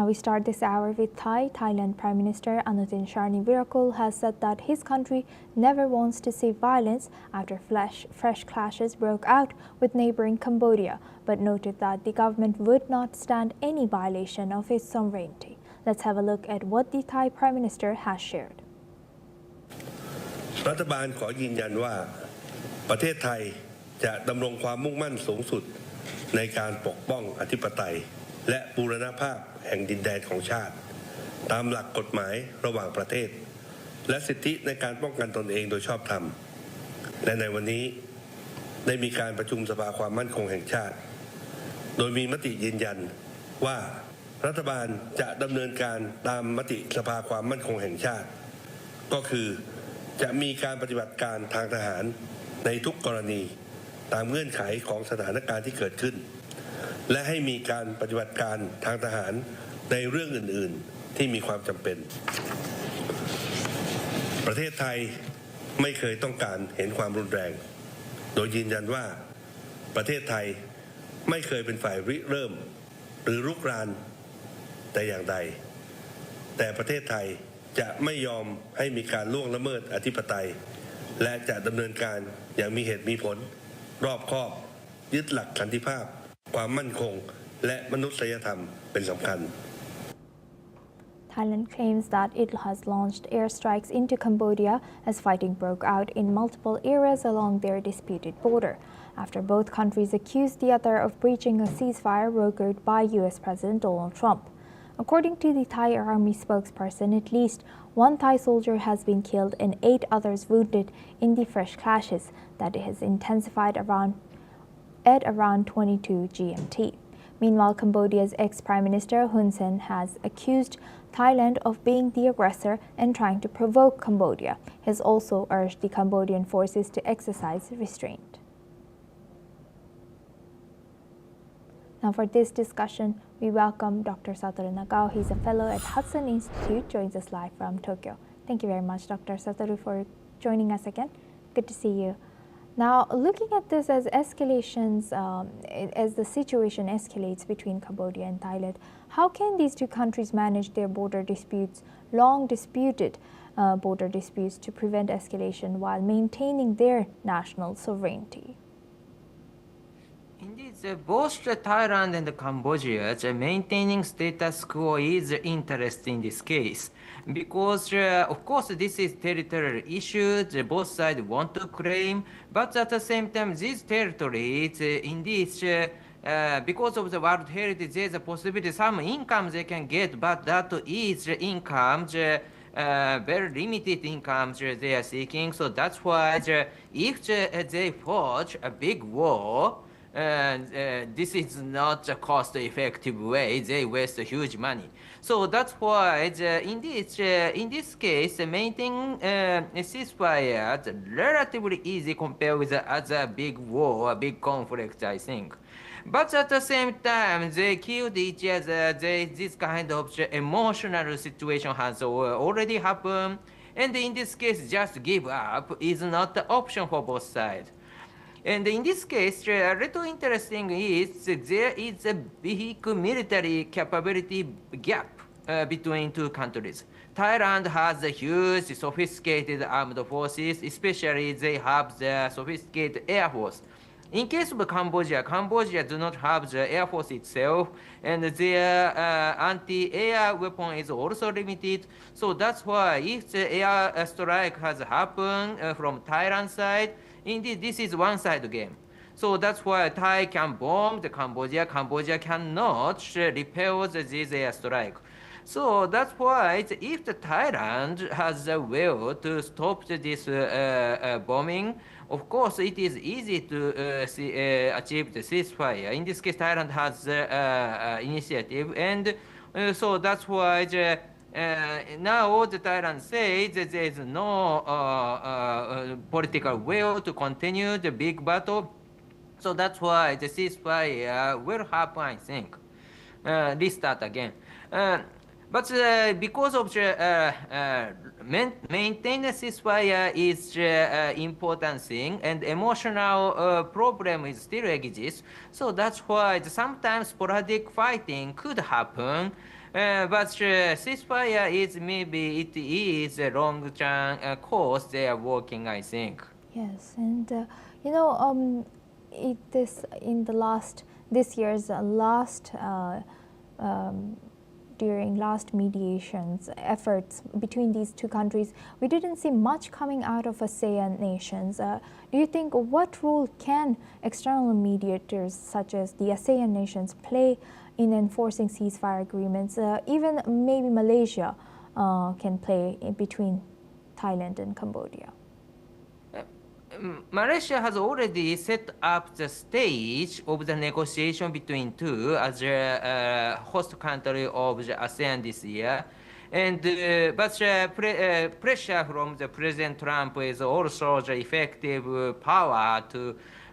Now we start this hour with Thailand Prime Minister Anutin Charnvirakul has said that his country never wants to see violence after fresh clashes broke out with neighboring Cambodia, but noted that the government would not stand any violation of its sovereignty. Let's have a look at what the Thai Prime Minister has shared. รัฐบาลขอยืนยันว่าประเทศไทยจะดำรงความมุ่งมั่นสูงสุดในการปกป้องอธิปไตยและบูรณภาพแห่งดินแดนของชาติตามหลักกฎหมายระหว่างประเทศและสิทธิในการป้องกันตนเองโดยชอบธรรมและในวันนี้ได้มีการประชุมสภาความมั่นคงแห่งชาติโดยมีมติยืนยันว่ารัฐบาลจะดำเนินการตามมติสภาความมั่นคงแห่งชาติก็คือจะมีการปฏิบัติการทางทหารในทุกกรณีตามเงื่อนไขของสถานการณ์ที่เกิดขึ้นและให้มีการปฏิบัติการทางทหารในเรื่องอื่นๆที่มีความจำเป็นประเทศไทยไม่เคยต้องการเห็นความรุนแรงโดยยืนยันว่าประเทศไทยไม่เคยเป็นฝ่ายริเริ่มหรือรุกรานแต่อย่างใดแต่ประเทศไทยจะไม่ยอมให้มีการล่วงละเมิดอธิปไตยและจะดำเนินการอย่างมีเหตุมีผลรอบคอบยึดหลักสันติภาพความมั่นคงและมนุษยธรรมเป็นสำคัญ Thailand claims that it has launched airstrikes into Cambodia as fighting broke out in multiple areas along their disputed border, after both countries accused the other of breaching a ceasefire brokered by U.S. President Donald Trump. According to the Thai Army spokesperson, at least one Thai soldier has been killed and 8 others wounded in the fresh clashes that has intensified at around 22 GMT. Meanwhile, Cambodia's ex-Prime Minister Hun Sen has accused Thailand of being the aggressor and trying to provoke Cambodia. He has also urged the Cambodian forces to exercise restraint. Now for this discussion, we welcome Dr. Satoru Nagao. He's a fellow at Hudson Institute, joins us live from Tokyo. Thank you very much, Dr. Satoru, for joining us again. Good to see you. Now, looking at this as escalations, as the situation escalates between Cambodia and Thailand, how can these two countries manage their border disputes, long disputed border disputes, to prevent escalation while maintaining their national sovereignty? Indeed, both Thailand and Cambodia maintaining status quo is interesting in this case because, of course, this is territorial issue. Both sides want to claim, but at the same time, these territories, indeed, because of the World Heritage, there's a possibility some income they can get, but that is income. Very limited incomes they are seeking. So that's why if they forge a big war, this is not a cost-effective way. They waste huge money. So that's why, indeed, in this case, maintaining a ceasefire is relatively easy compared with the other big war, a big conflict, I think. But at the same time, they killed each other. This kind of emotional situation has already happened. And in this case, just give up is not the option for both sides. And in this case, a little interesting is there is a big military capability gap between two countries. Thailand has a huge sophisticated armed forces, especially they have the sophisticated air force. In case of Cambodia, Cambodia do not have the air force itself, and their anti-air weapon is also limited. So that's why if the air strike has happened from Thailand side, indeed, this is one-side game. So that's why Thai can bomb the Cambodia. Cambodia cannot repel this airstrike. So that's why if the Thailand has the will to stop this bombing, of course, it is easy to achieve the ceasefire. In this case, Thailand has initiative, and so that's why now the Thailand says that there is no political will to continue the big battle. So that's why the ceasefire will happen, I think. Restart again. But because of the maintain a ceasefire is important thing, and emotional problem is still exists. So that's why sometimes sporadic fighting could happen. But ceasefire is maybe it is a long-term course they are working, I think. Yes, and you know, this year's last during last mediations efforts between these two countries, we didn't see much coming out of ASEAN nations. Do you think what role can external mediators such as the ASEAN nations play in enforcing ceasefire agreements? Even maybe Malaysia can play between Thailand and Cambodia. Malaysia has already set up the stage of the negotiation between two as a host country of the ASEAN this year. And pressure from the President Trump is also the effective power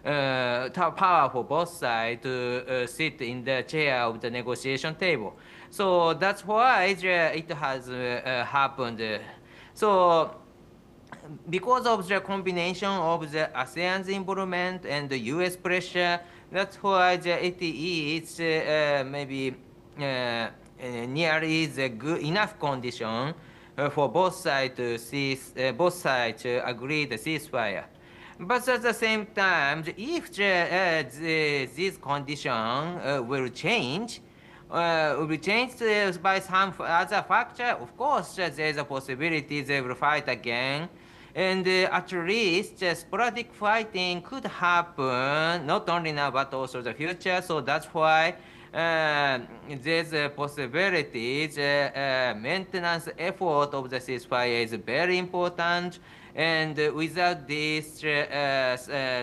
power for both sides to sit in the chair of the negotiation table. So that's why it has happened. So because of the combination of the ASEAN's involvement and the U.S. pressure, that's why it is maybe nearly the good enough condition for both sides to agree the ceasefire. But at the same time, if this condition will change by some other factor, of course, there is a possibility they will fight again. And at least sporadic fighting could happen, not only now, but also the future. So that's why there's a possibility the maintenance effort of the ceasefire is very important. And without this,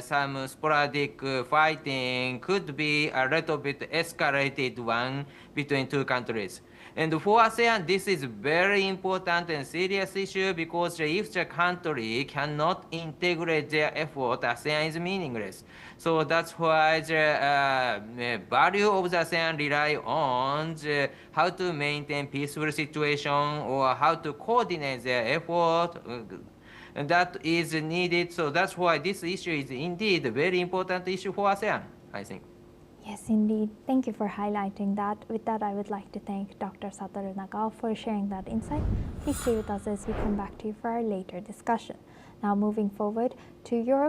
some sporadic fighting could be a little bit escalated one between two countries. And for ASEAN, this is very important and serious issue because if the country cannot integrate their effort, ASEAN is meaningless. So that's why the value of the ASEAN rely on how to maintain peaceful situation or how to coordinate their effort. And that is needed. So that's why this issue is indeed a very important issue for ASEAN, I think. Yes, indeed. Thank you for highlighting that. With that, I would like to thank Dr. Satoru Nagao for sharing that insight. Please stay with us as we come back to you for our later discussion. Now moving forward to Europe.